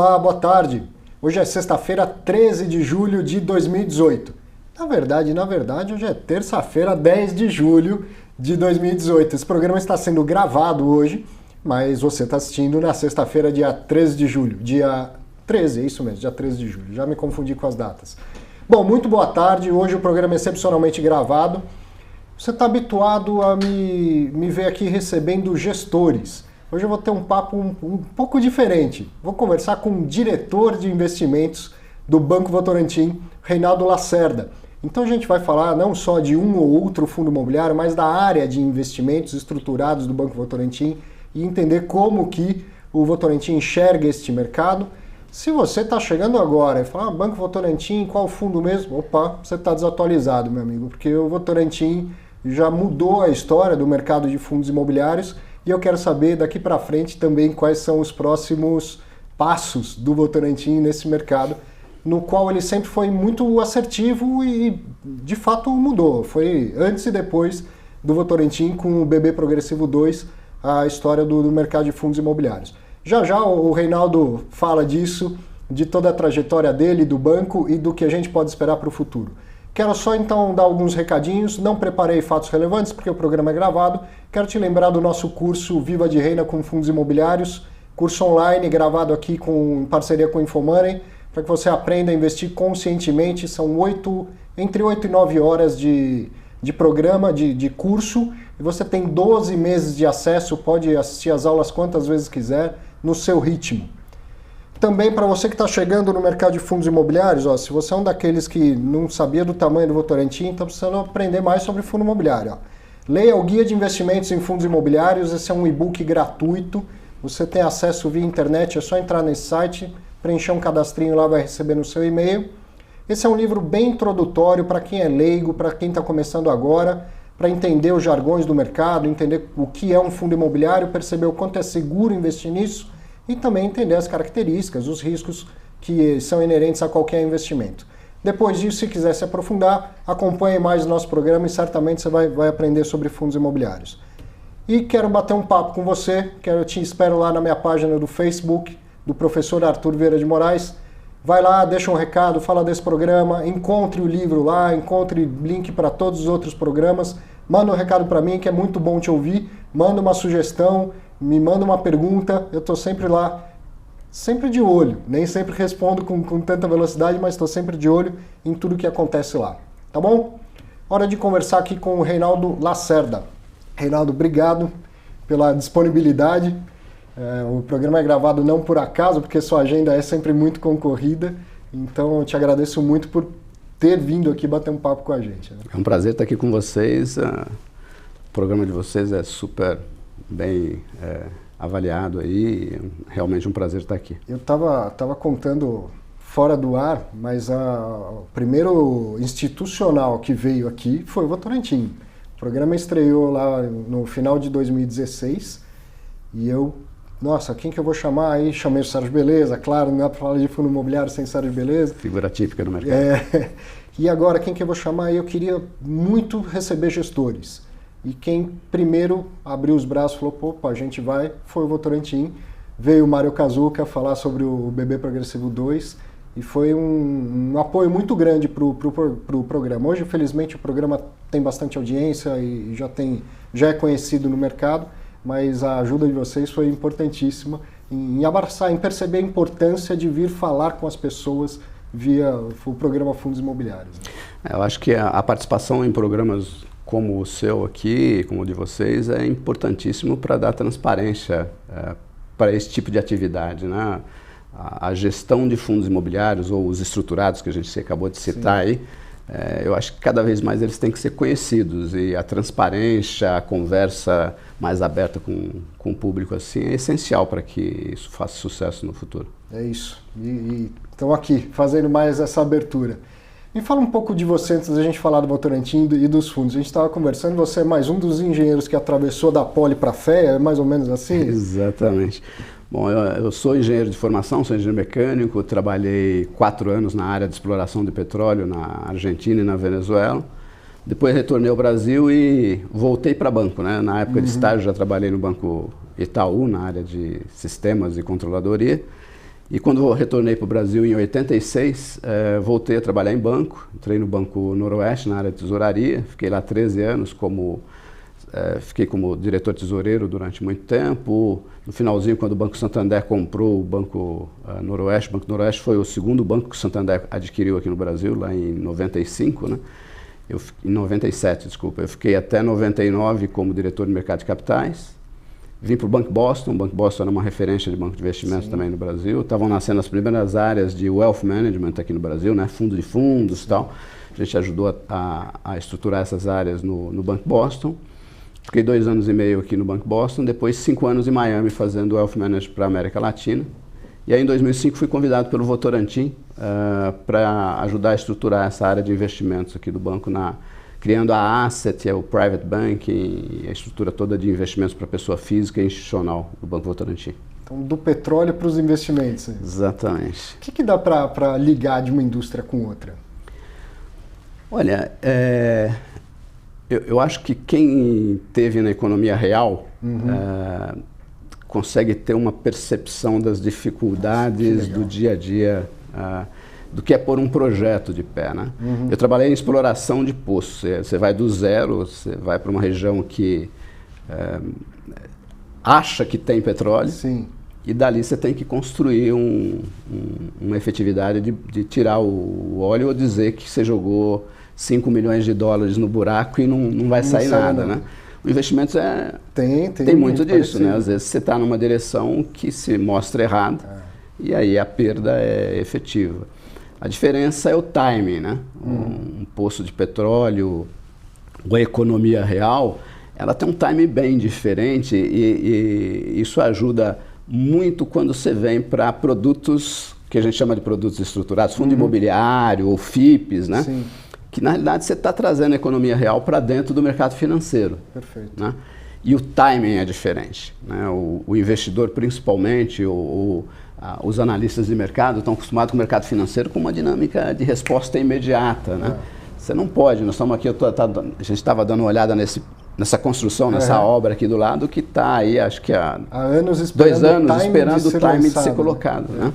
Olá, boa tarde. Hoje é sexta-feira, 13 de julho de 2018. Na verdade, hoje é terça-feira, 10 de julho de 2018. Esse programa está sendo gravado hoje, mas você está assistindo na sexta-feira, dia 13 de julho. Dia 13, é isso mesmo, dia 13 de julho. Já me confundi com as datas. Bom, muito boa tarde. Hoje o programa é excepcionalmente gravado. Você está habituado a me ver aqui recebendo gestores. Hoje eu vou ter um papo um pouco diferente. Vou conversar com o diretor de investimentos do Banco Votorantim, Reinaldo Lacerda. Então a gente vai falar não só de um ou outro fundo imobiliário, mas da área de investimentos estruturados do Banco Votorantim e entender como que o Votorantim enxerga este mercado. Se você está chegando agora e fala, Banco Votorantim, qual fundo mesmo? Opa, você está desatualizado, meu amigo, porque o Votorantim já mudou a história do mercado de fundos imobiliários. E eu quero saber daqui para frente também quais são os próximos passos do Votorantim nesse mercado, no qual ele sempre foi muito assertivo e de fato mudou. Foi antes e depois do Votorantim com o BB Progressivo 2, a história do mercado de fundos imobiliários. Já já o Reinaldo fala disso, de toda a trajetória dele, do banco e do que a gente pode esperar para o futuro. Quero só então dar alguns recadinhos, não preparei fatos relevantes porque o programa é gravado. Quero te lembrar do nosso curso Viva de Reina com Fundos Imobiliários, curso online gravado aqui em parceria com o Infomoney, para que você aprenda a investir conscientemente. São entre 8 e 9 horas de programa, de curso, e você tem 12 meses de acesso, pode assistir as aulas quantas vezes quiser, no seu ritmo. Também para você que está chegando no mercado de fundos imobiliários, se você é um daqueles que não sabia do tamanho do Votorantim, está precisando aprender mais sobre fundo imobiliário. Leia o Guia de Investimentos em Fundos Imobiliários, esse é um e-book gratuito, você tem acesso via internet, é só entrar nesse site, preencher um cadastrinho lá, vai receber no seu e-mail. Esse é um livro bem introdutório para quem é leigo, para quem está começando agora, para entender os jargões do mercado, entender o que é um fundo imobiliário, perceber o quanto é seguro investir nisso, e também entender as características, os riscos que são inerentes a qualquer investimento. Depois disso, se quiser se aprofundar, acompanhe mais o nosso programa e certamente você vai aprender sobre fundos imobiliários. E quero bater um papo com você, eu te espero lá na minha página do Facebook, do professor Arthur Vieira de Moraes. Vai lá, deixa um recado, fala desse programa, encontre o livro lá, encontre link para todos os outros programas, manda um recado para mim que é muito bom te ouvir, manda uma sugestão, me manda uma pergunta, eu estou sempre lá, sempre de olho. Nem sempre respondo com tanta velocidade, mas estou sempre de olho em tudo que acontece lá. Tá bom? Hora de conversar aqui com o Reinaldo Lacerda. Reinaldo, obrigado pela disponibilidade. O programa é gravado não por acaso, porque sua agenda é sempre muito concorrida. Então eu te agradeço muito por ter vindo aqui bater um papo com a gente. Né? É um prazer estar aqui com vocês. O programa de vocês é super bem avaliado aí, realmente um prazer estar aqui. Eu tava contando fora do ar, mas o primeiro institucional que veio aqui foi o Votorantim. O programa estreou lá no final de 2016 e nossa, quem que eu vou chamar aí? Chamei o Sérgio Beleza, claro, não dá para falar de fundo imobiliário sem Sérgio Beleza. Figura típica no mercado. E agora, quem que eu vou chamar aí? Eu queria muito receber gestores. E quem primeiro abriu os braços e falou, opa, a gente vai, foi o Votorantim. Veio o Mário Kazuca falar sobre o BB Progressivo 2 e foi um apoio muito grande para o programa. Hoje, infelizmente, o programa tem bastante audiência e já é conhecido no mercado, mas a ajuda de vocês foi importantíssima em abraçar, em perceber a importância de vir falar com as pessoas via o programa Fundos Imobiliários. Eu acho que a participação em programas como o seu aqui, como o de vocês, é importantíssimo para dar transparência para esse tipo de atividade, né? A gestão de fundos imobiliários ou os estruturados que a gente acabou de citar. Sim. Aí, eu acho que cada vez mais eles têm que ser conhecidos e a transparência, a conversa mais aberta com o público assim é essencial para que isso faça sucesso no futuro. É isso. E estão aqui fazendo mais essa abertura. Me fala um pouco de você antes da gente falar do Votorantim e dos fundos. A gente estava conversando, você é mais um dos engenheiros que atravessou da Poli para a FEA, é mais ou menos assim? Exatamente. Bom, eu sou engenheiro de formação, sou engenheiro mecânico, trabalhei 4 anos na área de exploração de petróleo na Argentina e na Venezuela. Depois retornei ao Brasil e voltei para banco, né? Na época de estágio já trabalhei no Banco Itaú, na área de sistemas e controladoria. E quando eu retornei para o Brasil em 86, voltei a trabalhar em banco, entrei no Banco Noroeste, na área de tesouraria, fiquei lá 13 anos fiquei como diretor tesoureiro durante muito tempo. No finalzinho, quando o Banco Santander comprou o Banco Noroeste, o Banco Noroeste foi o segundo banco que o Santander adquiriu aqui no Brasil, lá em 95, né? Em 97, desculpa. Eu fiquei até 99 como diretor de mercado de capitais. Vim para o Banco Boston. O Banco Boston era uma referência de banco de investimentos também no Brasil. Estavam nascendo as primeiras áreas de wealth management aqui no Brasil, né? Fundo de fundos e tal. A gente ajudou a estruturar essas áreas no Banco Boston. Fiquei 2 anos e meio aqui no Banco Boston, depois 5 anos em Miami fazendo wealth management para a América Latina. E aí em 2005 fui convidado pelo Votorantim para ajudar a estruturar essa área de investimentos aqui do banco, criando a Asset, o Private Banking, a estrutura toda de investimentos para pessoa física e institucional do Banco Votorantim. Então, do petróleo para os investimentos. Exatamente. O que dá para ligar de uma indústria com outra? Olha, eu acho que quem teve na economia real consegue ter uma percepção das dificuldades do dia a dia, do que é pôr um projeto de pé, né? Eu trabalhei em exploração de poço. Você vai do zero, você vai para uma região que acha que tem petróleo. Sim. E dali você tem que construir uma efetividade de tirar o óleo ou dizer que você jogou 5 milhões de dólares no buraco e não vai sair nada, né? O investimento tem muito disso, né? Às vezes você está numa direção que se mostra errada e aí a perda é efetiva. A diferença é o timing, né? Um poço de petróleo, ou a economia real, ela tem um timing bem diferente e isso ajuda muito quando você vem para produtos que a gente chama de produtos estruturados, fundo imobiliário ou FIPs, né? Sim. Que na realidade você está trazendo a economia real para dentro do mercado financeiro. Perfeito. Né? E o timing é diferente. Né? O investidor, principalmente, os analistas de mercado, estão acostumados com o mercado financeiro com uma dinâmica de resposta imediata. Né? Você não pode, nós estamos aqui, a gente estava dando uma olhada nessa construção, nessa obra aqui do lado, que está aí, acho que há anos 2 anos esperando o timing de ser lançado, colocado. Né?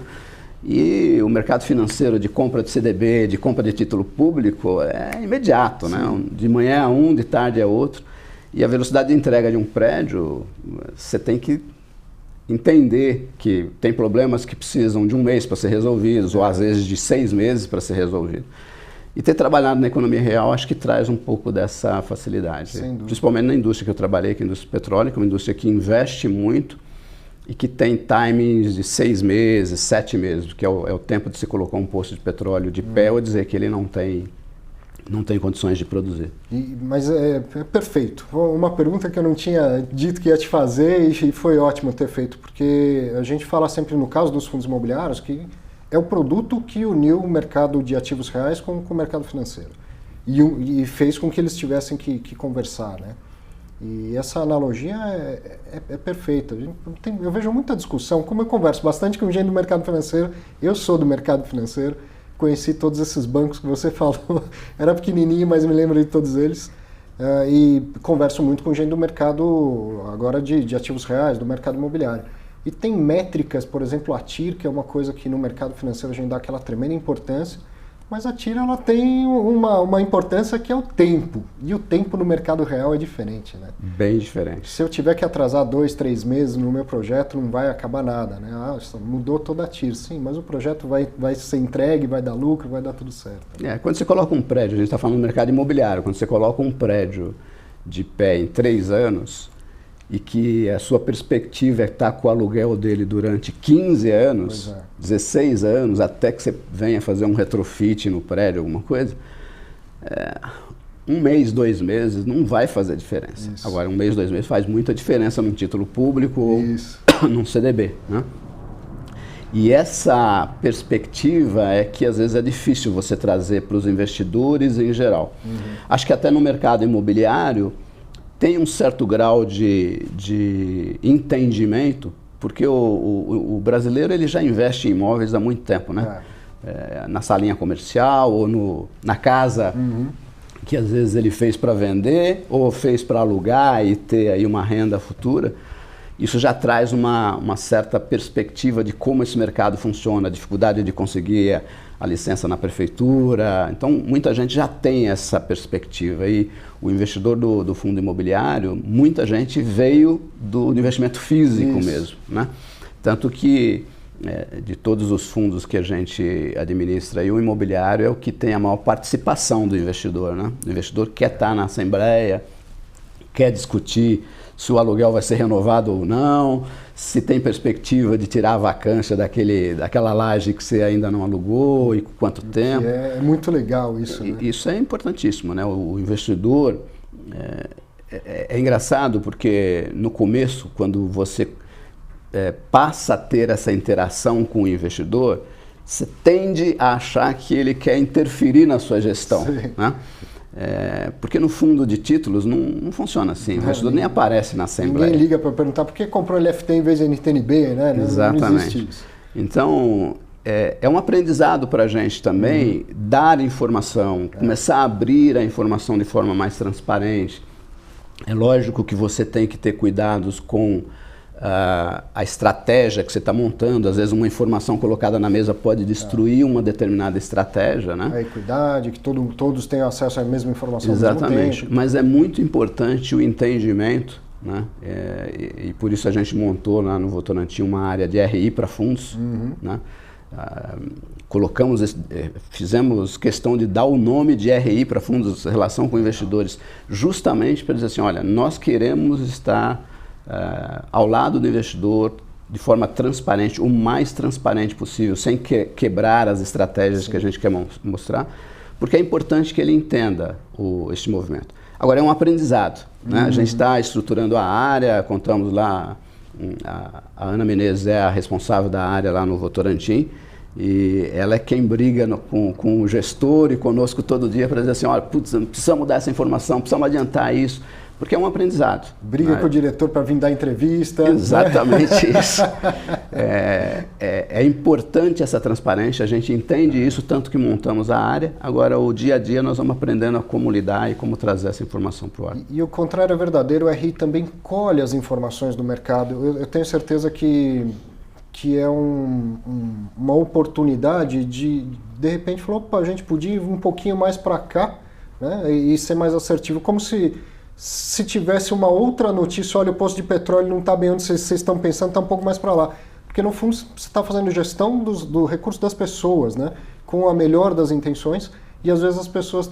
E o mercado financeiro de compra de CDB, de compra de título público, é imediato, né? De manhã é um, de tarde é outro. E a velocidade de entrega de um prédio, você tem que entender que tem problemas que precisam de 1 mês para ser resolvidos, ou às vezes de 6 meses para ser resolvido. E ter trabalhado na economia real acho que traz um pouco dessa facilidade. Principalmente na indústria que eu trabalhei, que é a indústria petrolífera, uma indústria que investe muito e que tem timings de 6 meses, 7 meses, que é o tempo de se colocar um poço de petróleo de pé ou dizer que ele não tem condições de produzir. Mas é perfeito. Uma pergunta que eu não tinha dito que ia te fazer e foi ótimo ter feito, porque a gente fala sempre no caso dos fundos imobiliários que é o produto que uniu o mercado de ativos reais com o mercado financeiro e fez com que eles tivessem que conversar, né? E essa analogia é perfeita. Eu vejo muita discussão, como eu converso bastante com gente do mercado financeiro, eu sou do mercado financeiro, conheci todos esses bancos que você falou, era pequenininho, mas me lembro de todos eles, e converso muito com gente do mercado agora de ativos reais, do mercado imobiliário. E tem métricas, por exemplo, a TIR, que é uma coisa que no mercado financeiro a gente dá aquela tremenda importância, mas a TIR ela tem uma importância que é o tempo. E o tempo no mercado real é diferente, né? Bem diferente. Se eu tiver que atrasar 2, 3 meses no meu projeto, não vai acabar nada, né? Mudou toda a TIR, sim, mas o projeto vai ser entregue, vai dar lucro, vai dar tudo certo. Quando você coloca um prédio, a gente está falando do mercado imobiliário, quando você coloca um prédio de pé em 3 anos e que a sua perspectiva é estar com o aluguel dele durante 15 anos, 16 anos, até que você venha fazer um retrofit no prédio, alguma coisa, 1 mês, 2 meses não vai fazer diferença. Isso. Agora, 1 mês, 2 meses faz muita diferença num título público ou num CDB, né? E essa perspectiva é que às vezes é difícil você trazer para os investidores em geral. Acho que até no mercado imobiliário tem um certo grau de entendimento, porque o brasileiro ele já investe em imóveis há muito tempo, né? Na salinha comercial ou na casa que às vezes ele fez para vender ou fez para alugar e ter aí uma renda futura. isso já traz uma certa perspectiva de como esse mercado funciona, a dificuldade de conseguir a licença na prefeitura. Então, muita gente já tem essa perspectiva. E o investidor do fundo imobiliário, muita gente veio do investimento físico mesmo, né? Tanto que, de todos os fundos que a gente administra, o imobiliário é o que tem a maior participação do investidor, né? O investidor quer estar na assembleia, quer discutir se o aluguel vai ser renovado ou não, se tem perspectiva de tirar a vacância daquela laje que você ainda não alugou e quanto tempo. É muito legal isso, né? Isso é importantíssimo, né? O investidor, é engraçado porque no começo, quando você passa a ter essa interação com o investidor, você tende a achar que ele quer interferir na sua gestão, né? Porque no fundo de títulos não funciona assim, o investidor nem aparece na assembleia. Ninguém liga para perguntar por que comprou LFT em vez de NTNB, né? Exatamente. Não existe isso. Então, é um aprendizado para a gente também dar informação, começar a abrir a informação de forma mais transparente. É lógico que você tem que ter cuidados com a estratégia que você está montando. Às vezes uma informação colocada na mesa pode destruir uma determinada estratégia, né? A equidade, que todos tenham acesso à mesma informação. Exatamente. Ao mesmo tempo. Mas é muito importante o entendimento, né? E por isso a gente montou lá no Votorantim uma área de RI para fundos, né? Fizemos questão de dar o nome de RI para fundos, relação com investidores, justamente para dizer assim, olha, nós queremos estar ao lado do investidor de forma transparente, o mais transparente possível, sem quebrar as estratégias que a gente quer mostrar, porque é importante que ele entenda este movimento. Agora, é um aprendizado, né? A gente está estruturando a área, contamos lá, a Ana Menezes é a responsável da área lá no Votorantim, e ela é quem briga com o gestor e conosco todo dia para dizer assim, olha, putz, precisamos mudar essa informação, precisamos adiantar isso, porque é um aprendizado. Briga com o diretor para vir dar entrevista. Exatamente isso. É importante essa transparência, a gente entende isso, tanto que montamos a área. Agora, o dia a dia, nós vamos aprendendo a como lidar e como trazer essa informação para o ar. E o contrário é verdadeiro, o RI também colhe as informações do mercado. Eu tenho certeza que é uma oportunidade de repente, falar, opa, a gente podia ir um pouquinho mais para cá, né, e ser mais assertivo, como se tivesse uma outra notícia, olha, o posto de petróleo não está bem onde vocês estão pensando, está um pouco mais para lá. Porque no fundo você está fazendo gestão do recurso das pessoas, né? Com a melhor das intenções, e às vezes as pessoas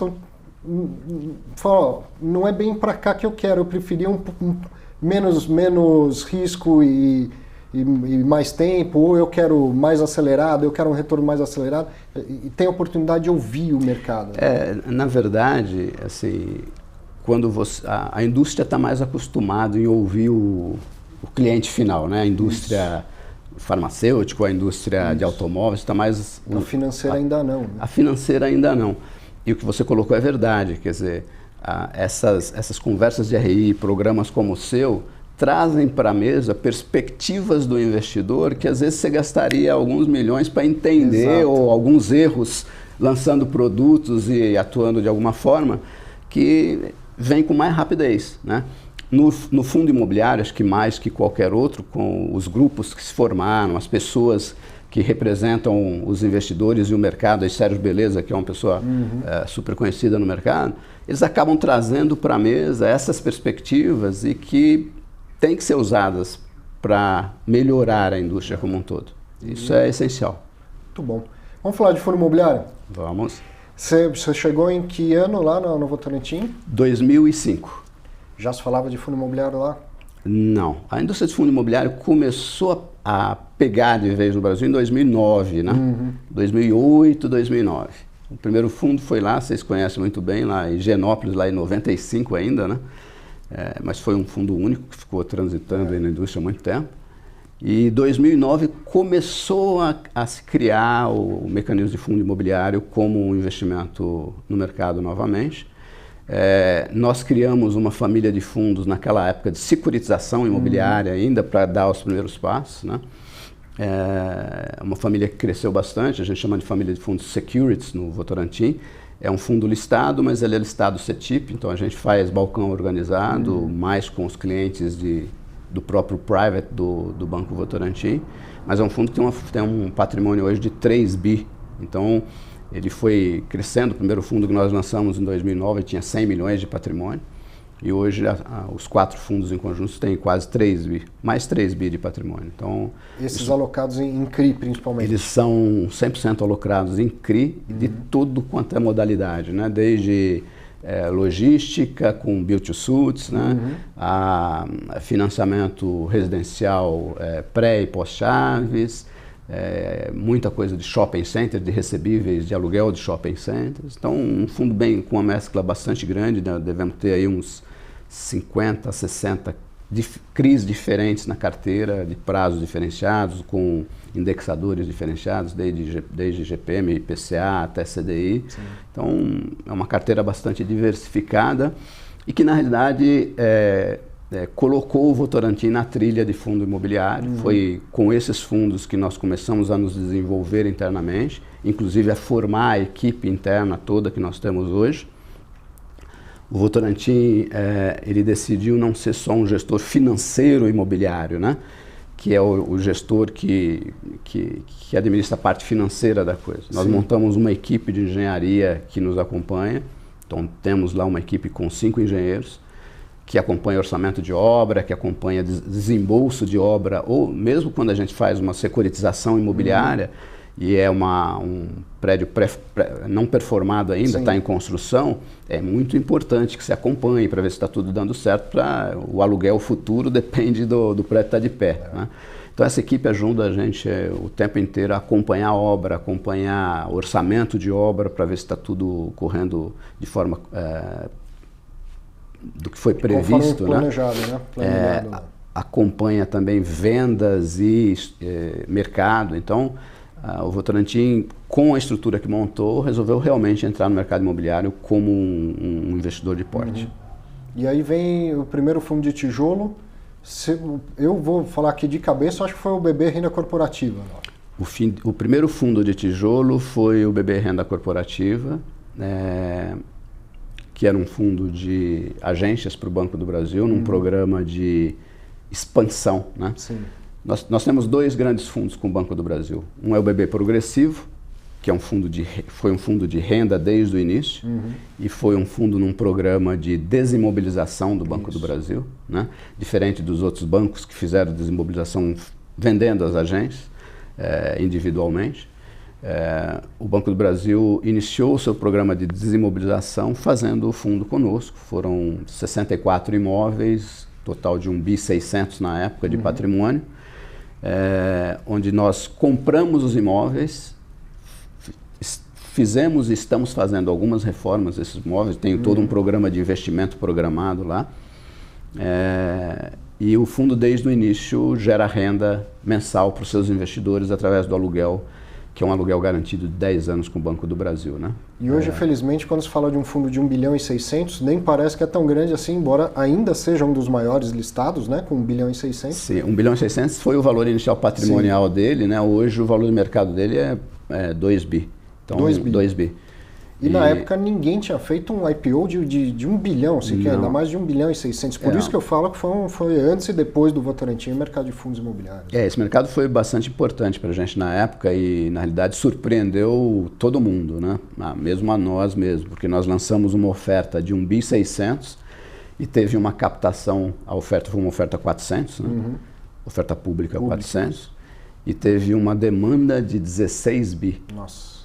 falam, não é bem para cá que eu quero, eu preferia menos risco e mais tempo, ou eu quero mais acelerado, eu quero um retorno mais acelerado, e tem a oportunidade de ouvir o mercado. Né? Na verdade, assim, quando a indústria está mais acostumada em ouvir o cliente final, né? A indústria farmacêutica, a indústria de automóveis está mais... A financeira ainda não. Né? A financeira ainda não. E o que você colocou é verdade, quer dizer, essas conversas de RI, programas como o seu, trazem para a mesa perspectivas do investidor que às vezes você gastaria alguns milhões para entender. Exato. Ou alguns erros lançando produtos e atuando de alguma forma que vem com mais rapidez, né? No fundo imobiliário, acho que mais que qualquer outro, com os grupos que se formaram, as pessoas que representam os investidores e o mercado, aí Sérgio Beleza, que é uma pessoa super conhecida no mercado, eles acabam trazendo para a mesa essas perspectivas e que têm que ser usadas para melhorar a indústria como um todo. Isso é essencial. Muito bom. Vamos falar de fundo imobiliário? Vamos. Você chegou em que ano lá no Votorantim? 2005. Já se falava de fundo imobiliário lá? Não. A indústria de fundo imobiliário começou a pegar de vez no Brasil em 2009, né? 2008, 2009. O primeiro fundo foi lá, vocês conhecem muito bem, lá em Higienópolis, lá em 95 ainda, né? Mas foi um fundo único que ficou transitando aí na indústria há muito tempo. E em 2009 começou a se criar o mecanismo de fundo imobiliário como um investimento no mercado novamente. Nós criamos uma família de fundos naquela época de securitização imobiliária ainda para dar os primeiros passos, né? Uma família que cresceu bastante, a gente chama de família de fundos Securities no Votorantim. É um fundo listado, mas ele é listado CETIP, então a gente faz balcão organizado, mais com os clientes de do próprio private do Banco Votorantim, mas é um fundo que tem um patrimônio hoje de 3 bi. Então, ele foi crescendo. O primeiro fundo que nós lançamos em 2009 tinha 100 milhões de patrimônio, e hoje os 4 fundos em conjunto têm quase 3 bi, mais 3 bi de patrimônio. Então, esses alocados em CRI, principalmente? Eles são 100% alocados em CRI, de tudo quanto é modalidade, né? Desde logística, com build-to-suits, né? A financiamento residencial pré e pós-chaves, muita coisa de shopping center, de recebíveis de aluguel de shopping centers. Então, um fundo com uma mescla bastante grande, né? Devemos ter aí uns 50, 60 CRIs diferentes na carteira, de prazos diferenciados, com indexadores diferenciados, desde GPM, IPCA até CDI. Sim. Então, é uma carteira bastante diversificada e que, na realidade, colocou o Votorantim na trilha de fundo imobiliário. Foi com esses fundos que nós começamos a nos desenvolver internamente, inclusive a formar a equipe interna toda que nós temos hoje. O Votorantim, ele decidiu não ser só um gestor financeiro imobiliário, né? Que é o gestor que administra a parte financeira da coisa. Sim. Nós montamos uma equipe de engenharia que nos acompanha. Então, temos lá uma equipe com 5 engenheiros que acompanha orçamento de obra, que acompanha desembolso de obra, ou mesmo quando a gente faz uma securitização imobiliária e é um prédio não performado ainda, está em construção, é muito importante que se acompanhe para ver se está tudo dando certo. O aluguel futuro depende do prédio estar de pé. Né? Então, essa equipe ajuda a gente o tempo inteiro a acompanhar a obra, acompanhar orçamento de obra para ver se está tudo correndo de forma do que foi previsto. Planejado, né? Planejado. Acompanha também vendas e mercado. Então, o Votorantim, com a estrutura que montou, resolveu realmente entrar no mercado imobiliário como um investidor de porte. E aí vem o primeiro fundo de tijolo. Eu vou falar aqui de cabeça, acho que foi o BB Renda Corporativa. O primeiro fundo de tijolo foi o BB Renda Corporativa, que era um fundo de agências para o Banco do Brasil, num programa de expansão, né? Sim. Nós temos 2 grandes fundos com o Banco do Brasil. Um é o BB Progressivo, que foi um fundo de renda desde o início, e foi um fundo num programa de desimobilização do Banco do Brasil, né? Diferente dos outros bancos que fizeram desimobilização vendendo as agências individualmente. O Banco do Brasil iniciou o seu programa de desimobilização fazendo o fundo conosco. Foram 64 imóveis, total de 1.600 bi na época de patrimônio, onde nós compramos os imóveis, fizemos e estamos fazendo algumas reformas desses imóveis, tem todo um programa de investimento programado lá, e o fundo desde o início gera renda mensal para os seus investidores através do aluguel, que é um aluguel garantido de 10 anos com o Banco do Brasil, né? E hoje, felizmente, quando se fala de um fundo de 1 bilhão e 600, nem parece que é tão grande assim, embora ainda seja um dos maiores listados, né? Com 1 bilhão e 600. Sim, 1 bilhão e 600 foi o valor inicial patrimonial dele, né? Hoje o valor de mercado dele é 2 bi. Então, 2 bi. E na época ninguém tinha feito um IPO de 1 bilhão, sequer, ainda mais de 1 bilhão e 600. Por isso que eu falo que foi antes e depois do Votorantim o mercado de fundos imobiliários. Esse mercado foi bastante importante para a gente na época e, na realidade, surpreendeu todo mundo, né? Mesmo a nós mesmos, porque nós lançamos uma oferta de 1 bi 600 e teve uma captação, a oferta foi uma oferta 400, né? Oferta pública 400, e teve uma demanda de 16 bi. Nossa.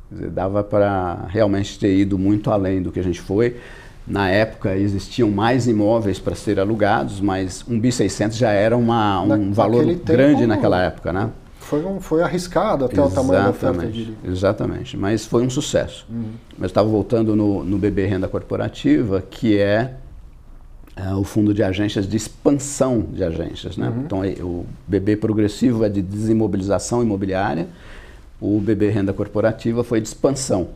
Quer dizer, dava para realmente ter ido muito além do que a gente foi. Na época existiam mais imóveis para ser alugados, mas 1 bi 600 já era um valor grande naquela época, né? Foi arriscado até o tamanho da oferta, eu diria. Exatamente, mas foi um sucesso. Mas eu estava voltando no BB Renda Corporativa, que é o fundo de agências de expansão de agências, né? Então o BB Progressivo é de desimobilização imobiliária, o BB Renda Corporativa foi de expansão.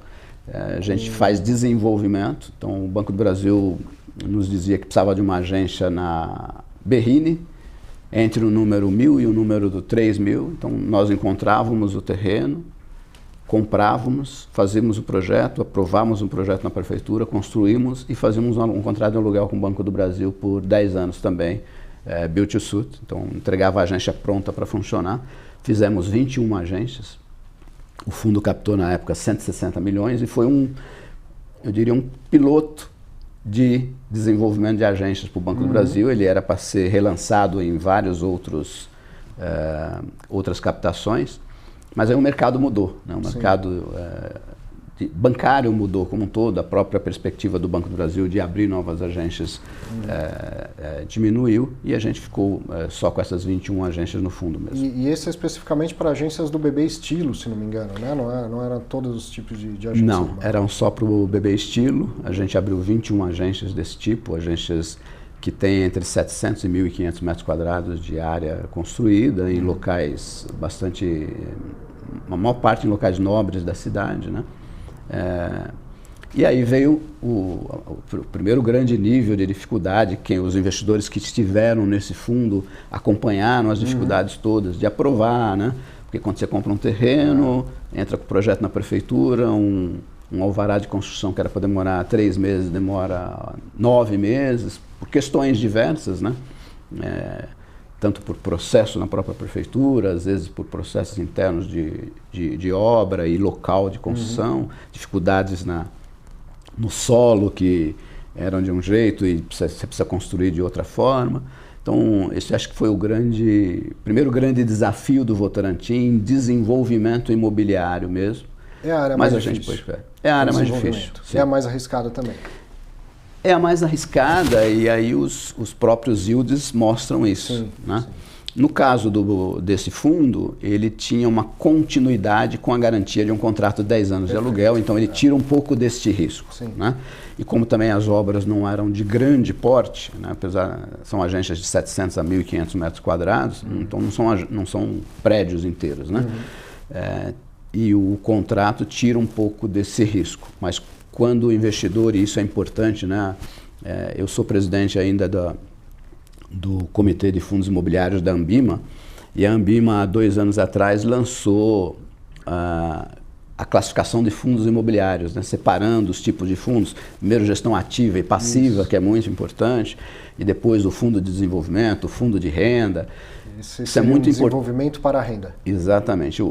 A gente faz desenvolvimento, então o Banco do Brasil nos dizia que precisava de uma agência na Berrini, entre o número 1000 e o número do 3000, então nós encontrávamos o terreno, comprávamos, fazíamos o projeto, aprovávamos um projeto na prefeitura, construímos e fazíamos um contrato de aluguel com o Banco do Brasil por 10 anos também, build to suit, então entregava a agência pronta para funcionar. Fizemos 21 agências. O fundo captou na época 160 milhões e foi eu diria, um piloto de desenvolvimento de agências para o Banco do Brasil. Ele era para ser relançado em vários outras captações, mas aí o mercado mudou, né? O mercado bancário mudou como um todo, a própria perspectiva do Banco do Brasil de abrir novas agências diminuiu e a gente ficou só com essas 21 agências no fundo mesmo. E esse é especificamente para agências do BB Estilo, se não me engano, né? Não eram todos os tipos de agências? Não, eram só para o BB Estilo. A gente abriu 21 agências desse tipo, agências que têm entre 700 e 1.500 metros quadrados de área construída em locais bastante, a maior parte em locais nobres da cidade, né? E aí veio o primeiro grande nível de dificuldade, que os investidores que estiveram nesse fundo acompanharam as dificuldades todas de aprovar, né? Porque quando você compra um terreno, entra com o projeto na prefeitura, um alvará de construção que era para demorar 3 meses, demora 9 meses, por questões diversas, né? Tanto por processo na própria prefeitura, às vezes por processos internos de obra e local de construção, dificuldades no solo que eram de um jeito e você precisa construir de outra forma. Então, esse acho que foi o primeiro grande desafio do Votorantim em desenvolvimento imobiliário mesmo. É a área mais difícil. É a área mais difícil. É a mais arriscada também. É a mais arriscada e aí os próprios yields mostram isso. Sim, né? sim. No caso desse fundo, ele tinha uma continuidade com a garantia de um contrato de 10 anos de aluguel, então ele tira um pouco deste risco. Né? E como também as obras não eram de grande porte, né? Apesar são agências de 700 a 1.500 metros quadrados, então não são prédios inteiros. Né? E o contrato tira um pouco desse risco, mas quando o investidor, e isso é importante, né? Eu sou presidente ainda do Comitê de Fundos Imobiliários da Ambima, e a Ambima, há 2 anos atrás, lançou a classificação de fundos imobiliários, né? Separando os tipos de fundos, primeiro gestão ativa e passiva, que é muito importante, e depois o fundo de desenvolvimento, o fundo de renda. Isso é muito desenvolvimento para a renda. Exatamente.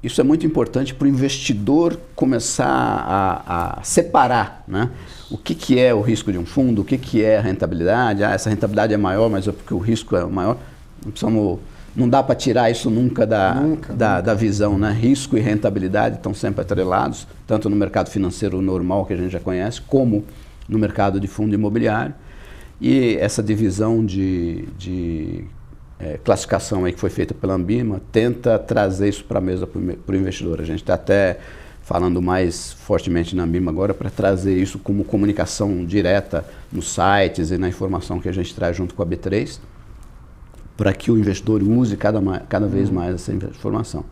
Isso é muito importante para o investidor começar a separar, né? O que é o risco de um fundo, o que é a rentabilidade. Essa rentabilidade é maior, mas é porque o risco é maior. Não dá para tirar isso nunca da visão, né? Risco e rentabilidade estão sempre atrelados, tanto no mercado financeiro normal, que a gente já conhece, como no mercado de fundo imobiliário. E essa divisão de classificação aí que foi feita pela Ambima tenta trazer isso para a mesa para o investidor. A gente está até falando mais fortemente na Ambima agora para trazer isso como comunicação direta nos sites e na informação que a gente traz junto com a B3, para que o investidor use cada vez mais essa informação.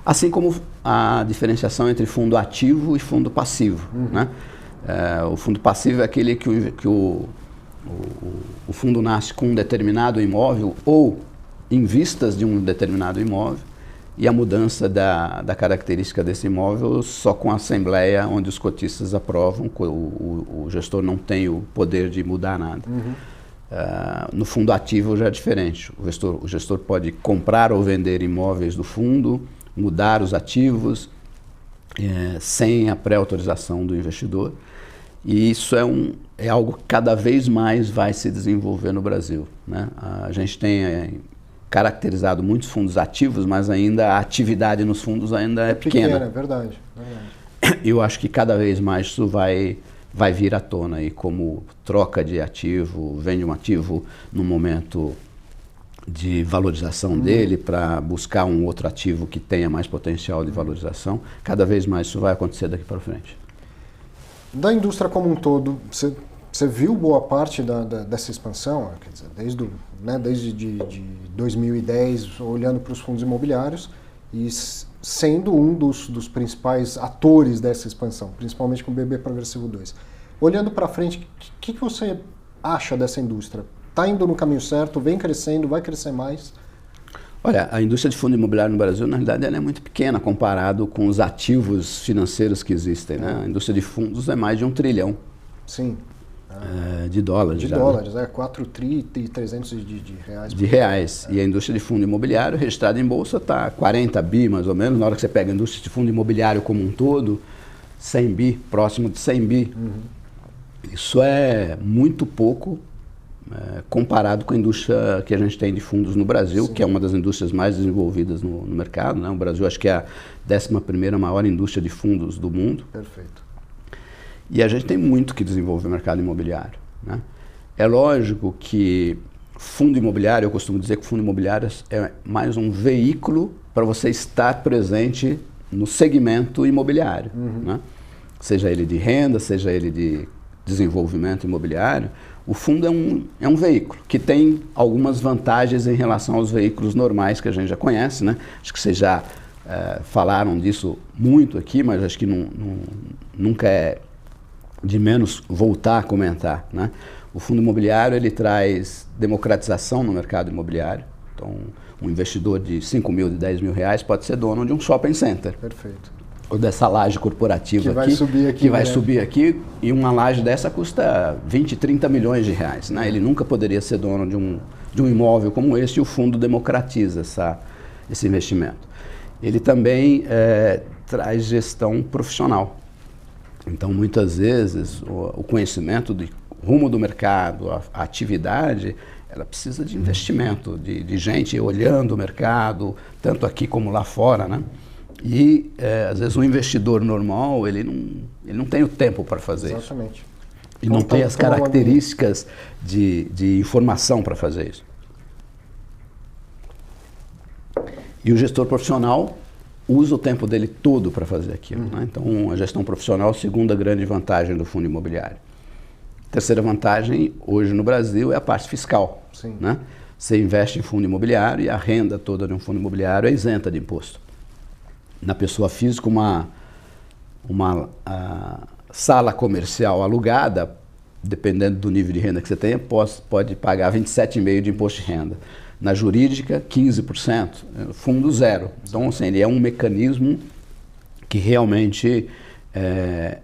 Assim como a diferenciação entre fundo ativo e fundo passivo. Né? O fundo passivo é aquele que o fundo nasce com um determinado imóvel ou em vistas de um determinado imóvel e a mudança da característica desse imóvel só com a assembleia onde os cotistas aprovam, o gestor não tem o poder de mudar nada. No fundo ativo já é diferente, o gestor pode comprar ou vender imóveis do fundo, mudar os ativos sem a pré-autorização do investidor. E isso é algo que cada vez mais vai se desenvolver no Brasil. Né? A gente tem caracterizado muitos fundos ativos, mas ainda a atividade nos fundos ainda é pequena. É verdade. Eu acho que cada vez mais isso vai vir à tona aí, como troca de ativo, vende um ativo no momento de valorização dele para buscar um outro ativo que tenha mais potencial de valorização. Cada vez mais isso vai acontecer daqui para frente. Da indústria como um todo, você viu boa parte dessa expansão, quer dizer, desde de 2010, olhando para os fundos imobiliários e sendo um dos principais atores dessa expansão, principalmente com o BB Progressivo 2. Olhando para frente, o que você acha dessa indústria? Está indo no caminho certo, vem crescendo, vai crescer mais? Olha, a indústria de fundo imobiliário no Brasil, na realidade, ela é muito pequena comparado com os ativos financeiros que existem. Né? A indústria de fundos é mais de 1 trilhão. Sim. de dólares. De já, dólares, né? 4 tri e 300 de reais. De reais. E a indústria de fundo imobiliário registrada em bolsa está 40 bi, mais ou menos. Na hora que você pega a indústria de fundo imobiliário como um todo, 100 bi, próximo de 100 bi. Isso é muito pouco comparado com a indústria que a gente tem de fundos no Brasil, que é uma das indústrias mais desenvolvidas no mercado, né? O Brasil acho que é a 11ª maior indústria de fundos do mundo. Perfeito. E a gente tem muito que desenvolver no mercado imobiliário, né? É lógico que fundo imobiliário, eu costumo dizer que o fundo imobiliário é mais um veículo para você estar presente no segmento imobiliário, né? Seja ele de renda, seja ele de desenvolvimento imobiliário. O fundo é um veículo que tem algumas vantagens em relação aos veículos normais que a gente já conhece, né? Acho que vocês já falaram disso muito aqui, mas acho que nunca é de menos voltar a comentar, né? O fundo imobiliário ele traz democratização no mercado imobiliário. Então, um investidor de 5 mil, de 10 mil reais pode ser dono de um shopping center. Perfeito. Ou dessa laje corporativa que aqui, vai subir aqui, que vai né? subir aqui, e uma laje dessa custa 20, 30 milhões de reais, né? Ele nunca poderia ser dono de um imóvel como esse, e o fundo democratiza esse investimento. Ele também traz gestão profissional. Então, muitas vezes, o conhecimento do rumo do mercado, a atividade, ela precisa de investimento, de gente olhando o mercado, tanto aqui como lá fora, né? E, às vezes, um investidor normal, ele não tem o tempo para fazer isso. Exatamente. E não tem as características de informação para fazer isso. E o gestor profissional usa o tempo dele todo para fazer aquilo, né? Então, a gestão profissional é a segunda grande vantagem do fundo imobiliário. Terceira vantagem, hoje no Brasil, é a parte fiscal. Sim. Né? Você investe em fundo imobiliário e a renda toda de um fundo imobiliário é isenta de imposto. Na pessoa física, uma sala comercial alugada, dependendo do nível de renda que você tenha, pode pagar 27,5% de imposto de renda. Na jurídica, 15%, fundo zero. Então, assim, ele é um mecanismo que realmente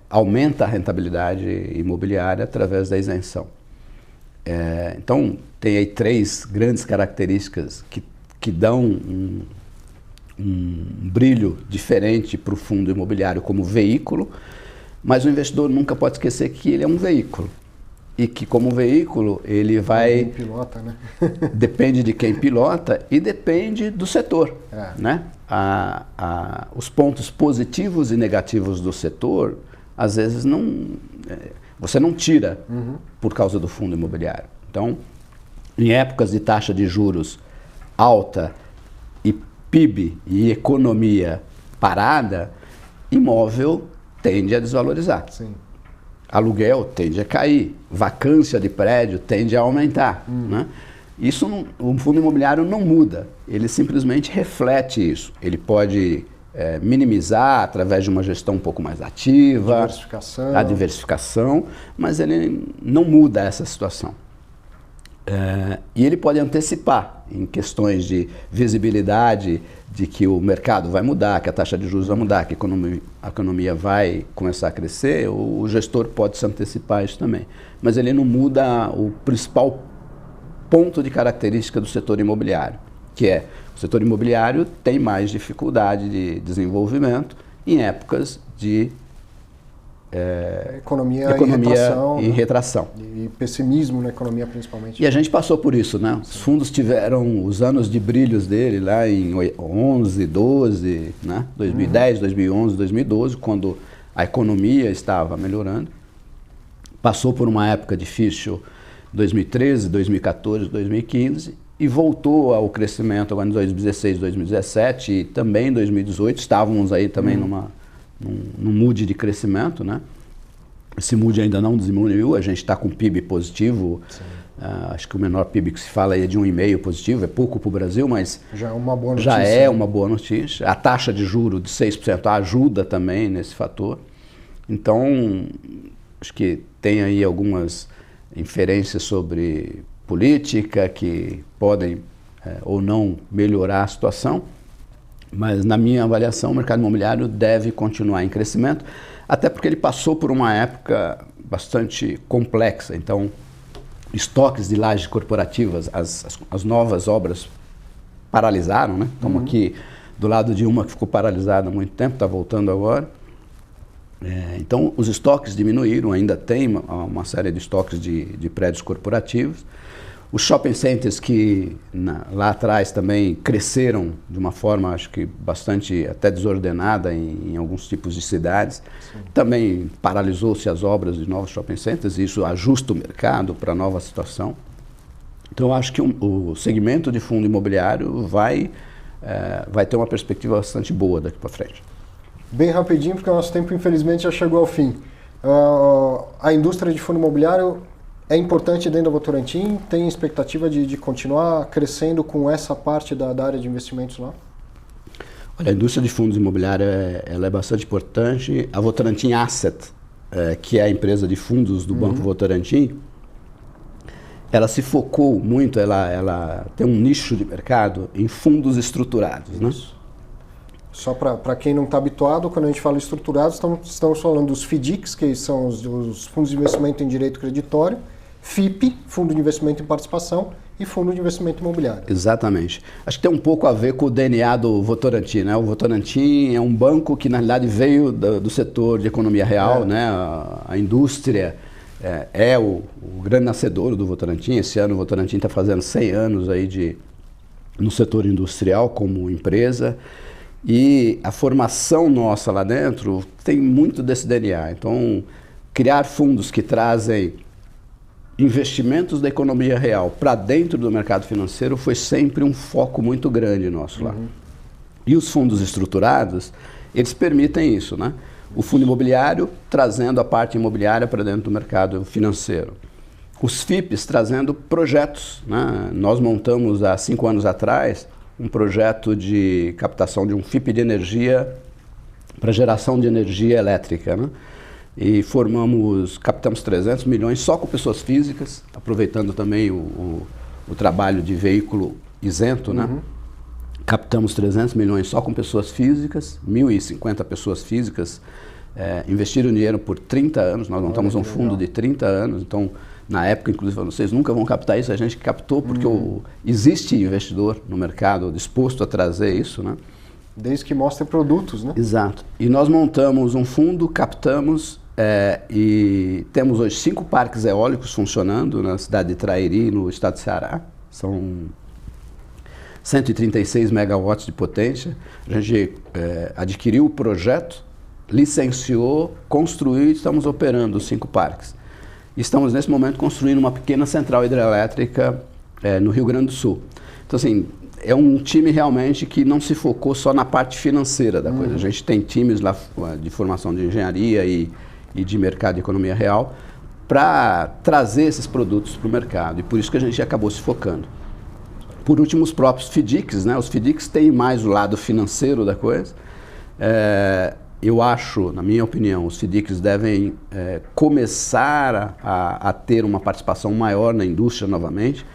aumenta a rentabilidade imobiliária através da isenção. Então, tem aí 3 grandes características que dão um brilho diferente para o fundo imobiliário como veículo, mas o investidor nunca pode esquecer que ele é um veículo. E que, como veículo, ele vai... Quem pilota, né? Depende de quem pilota e depende do setor. Né? Os pontos positivos e negativos do setor, às vezes, você não tira por causa do fundo imobiliário. Então, em épocas de taxa de juros alta e PIB e economia parada, imóvel tende a desvalorizar. Sim. Aluguel tende a cair, vacância de prédio tende a aumentar. Né? Isso o fundo imobiliário não muda, ele simplesmente reflete isso. Ele pode minimizar através de uma gestão um pouco mais ativa, a diversificação, mas ele não muda essa situação. E ele pode antecipar em questões de visibilidade de que o mercado vai mudar, que a taxa de juros vai mudar, que a economia vai começar a crescer, o gestor pode se antecipar isso também. Mas ele não muda o principal ponto de característica do setor imobiliário, que é o setor imobiliário tem mais dificuldade de desenvolvimento em épocas de economia em retração. E pessimismo na economia, principalmente. E a gente passou por isso, né? Os fundos tiveram os anos de brilhos dele lá em 11, 12, né? 2010, 2011, 2012, quando a economia estava melhorando. Passou por uma época difícil, 2013, 2014, 2015, e voltou ao crescimento agora em 2016, 2017 e também em 2018. Estávamos aí também num mood de crescimento, né? Esse mood ainda não diminuiu, a gente está com PIB positivo, acho que o menor PIB que se fala aí é de 1,5 positivo, é pouco para o Brasil, mas já é uma boa notícia. Já é uma boa notícia. A taxa de juros de 6% ajuda também nesse fator. Então, acho que tem aí algumas inferências sobre política que podem ou não melhorar a situação. Mas, na minha avaliação, o mercado imobiliário deve continuar em crescimento, até porque ele passou por uma época bastante complexa. Então, estoques de lajes corporativas, as novas obras paralisaram, né? Estamos aqui do lado de uma que ficou paralisada há muito tempo, está voltando agora. Então, os estoques diminuíram, ainda tem uma série de estoques de prédios corporativos. Os shopping centers que lá atrás também cresceram de uma forma, acho que bastante até desordenada em alguns tipos de cidades. Sim. Também paralisou-se as obras de novos shopping centers, e isso ajusta o mercado para a nova situação. Então, eu acho que o segmento de fundo imobiliário vai ter uma perspectiva bastante boa daqui para frente. Bem rapidinho, porque o nosso tempo infelizmente já chegou ao fim. A indústria de fundo imobiliário é importante dentro da Votorantim? Tem expectativa de continuar crescendo com essa parte da área de investimentos lá? Olha, a indústria de fundos imobiliários ela é bastante importante. A Votorantim Asset, que é a empresa de fundos do Banco Votorantim, ela se focou muito, ela tem um nicho de mercado em fundos estruturados, né? Só para quem não está habituado, quando a gente fala estruturados, estamos falando dos FDICs, que são os fundos de investimento em direito creditório, FIP, Fundo de Investimento em Participação, e Fundo de Investimento Imobiliário. Exatamente. Acho que tem um pouco a ver com o DNA do Votorantim, né? O Votorantim é um banco que, na realidade, veio do setor de economia real, né? A indústria é o grande nascedor do Votorantim. Esse ano o Votorantim está fazendo 100 anos aí no setor industrial como empresa. E a formação nossa lá dentro tem muito desse DNA. Então, criar fundos que trazem investimentos da economia real para dentro do mercado financeiro foi sempre um foco muito grande nosso lá. E os fundos estruturados, eles permitem isso, né? O fundo imobiliário trazendo a parte imobiliária para dentro do mercado financeiro. Os FIPs trazendo projetos, né? Nós montamos há 5 anos atrás um projeto de captação de um FIP de energia para geração de energia elétrica, né? E captamos 300 milhões só com pessoas físicas, aproveitando também o trabalho de veículo isento, né? Captamos 300 milhões só com pessoas físicas, 1.050 pessoas físicas investiram dinheiro por 30 anos, nós montamos um fundo de 30 anos, então na época, inclusive, vocês nunca vão captar isso, a gente captou porque existe investidor no mercado disposto a trazer isso, né? Desde que mostre produtos, né? Exato. E nós montamos um fundo, captamos e temos hoje 5 parques eólicos funcionando na cidade de Trairi, no estado de Ceará. São 136 megawatts de potência. A gente adquiriu o projeto, licenciou, construiu e estamos operando os 5 parques. Estamos, nesse momento, construindo uma pequena central hidrelétrica no Rio Grande do Sul. Então, assim, é um time realmente que não se focou só na parte financeira da coisa. A gente tem times lá de formação de engenharia e de mercado de economia real para trazer esses produtos para o mercado. E por isso que a gente acabou se focando. Por último, os próprios FDICs, né? Os FDICs têm mais o lado financeiro da coisa. Eu acho, na minha opinião, os FDICs devem começar a ter uma participação maior na indústria novamente.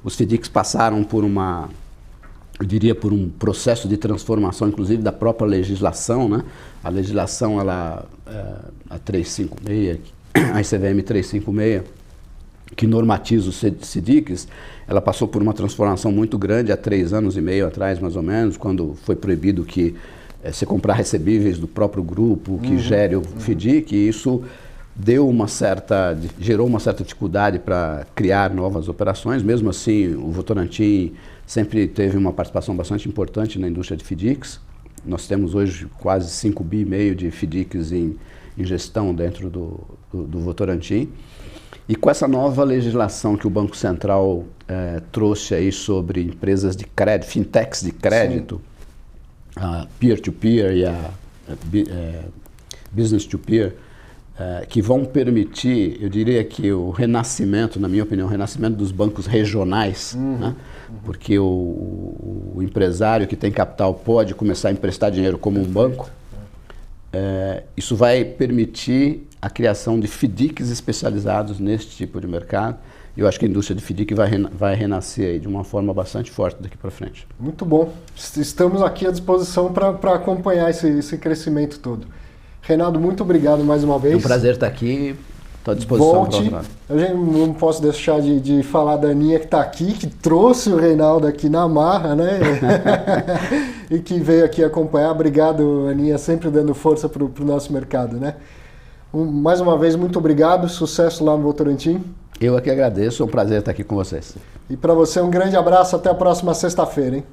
Os FDICs passaram por eu diria, por um processo de transformação, inclusive, da própria legislação, né? A legislação, a 356, a ICVM 356, que normatiza os FDICs, ela passou por uma transformação muito grande há 3 anos e meio atrás, mais ou menos, quando foi proibido que você comprar recebíveis do próprio grupo que gere o FDIC, e isso gerou uma certa dificuldade para criar novas operações. Mesmo assim, o Votorantim sempre teve uma participação bastante importante na indústria de FDICs. Nós temos hoje quase 5,5 bi de FDICs em gestão dentro do Votorantim. E com essa nova legislação que o Banco Central trouxe aí sobre empresas de crédito, fintechs de crédito, a peer-to-peer e a business-to-peer, que vão permitir, eu diria que o renascimento, na minha opinião, o renascimento dos bancos regionais, né? Porque o empresário que tem capital pode começar a emprestar dinheiro como um banco. Isso vai permitir a criação de FDICs especializados nesse tipo de mercado. Eu acho que a indústria de FDIC vai renascer aí de uma forma bastante forte daqui para frente. Muito bom. Estamos aqui à disposição para acompanhar esse crescimento todo. Renato, muito obrigado mais uma vez. É um prazer estar aqui. Estou à disposição. Volte. Eu não posso deixar de falar da Aninha que está aqui, que trouxe o Reinaldo aqui na marra, né? E que veio aqui acompanhar. Obrigado, Aninha, sempre dando força para o nosso mercado, né? Mais uma vez, muito obrigado. Sucesso lá no Votorantim. Eu aqui agradeço. É um prazer estar aqui com vocês. E para você, um grande abraço. Até a próxima sexta-feira, hein?